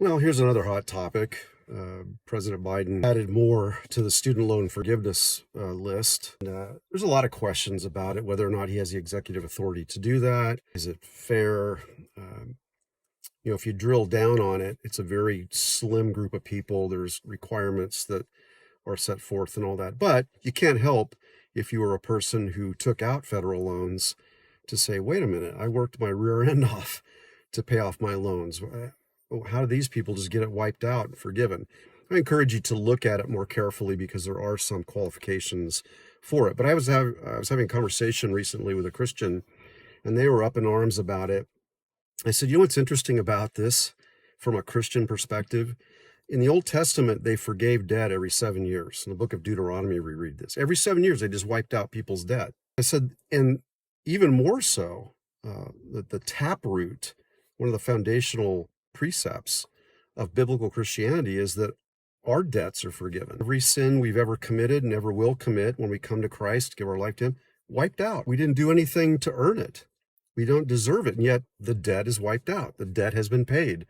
Well, here's another hot topic. President Biden added more to the student loan forgiveness list. There's a lot of questions about it, whether or not he has the executive authority to do that. Is it fair? Um, if you drill down on it, it's a very slim group of people. There's requirements that are set forth and all that. But you can't help, if you were a person who took out federal loans, to say, wait a minute, I worked my rear end off to pay off my loans. How do these people just get it wiped out and forgiven? I encourage you to look at it more carefully because there are some qualifications for it. But I was having a conversation recently with a Christian, and they were up in arms about it. I said, you know what's interesting about this from a Christian perspective? In the Old Testament, they forgave debt every 7 years. In the book of Deuteronomy, we read this. Every 7 years, they just wiped out people's debt. I said, and even more so, the taproot, one of the foundational precepts of biblical Christianity is that our debts are forgiven. Every sin we've ever committed and ever will commit when we come to Christ, give our life to Him, wiped out. We didn't do anything to earn it. We don't deserve it, and yet the debt is wiped out. The debt has been paid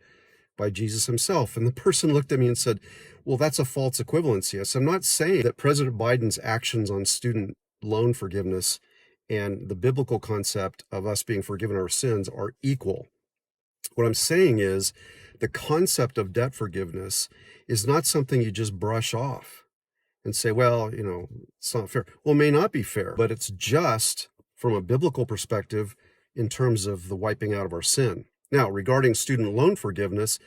by Jesus Himself. And the person looked at me and said, well, that's a false equivalency. I said, I'm not saying that President Biden's actions on student loan forgiveness and the biblical concept of us being forgiven our sins are equal. What I'm saying is the concept of debt forgiveness is not something you just brush off and say, well, it's not fair. Well, it may not be fair, but it's just from a biblical perspective in terms of the wiping out of our sin. Now, regarding student loan forgiveness,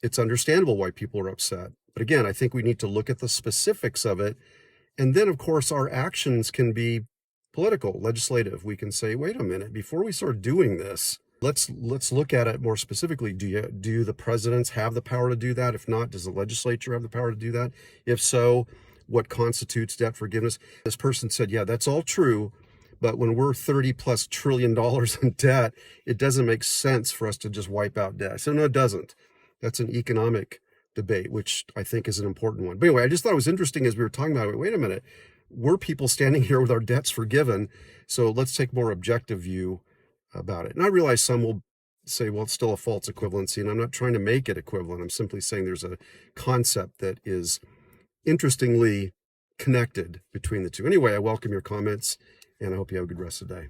it's understandable why people are upset. But again, I think we need to look at the specifics of it. And then, of course, our actions can be political, legislative. We can say, wait a minute, before we start doing this, let's look at it more specifically. Do the presidents have the power to do that? If not, does the legislature have the power to do that? If so, what constitutes debt forgiveness? This person said, yeah, that's all true. But when we're $30+ trillion in debt, it doesn't make sense for us to just wipe out debt. So no, it doesn't. That's an economic debate, which I think is an important one. But anyway, I just thought it was interesting as we were talking about it. Wait a minute, we're people standing here with our debts forgiven. So let's take a more objective view about it. And I realize some will say, well, it's still a false equivalency, and I'm not trying to make it equivalent. I'm simply saying there's a concept that is interestingly connected between the two. Anyway, I welcome your comments, and I hope you have a good rest of the day.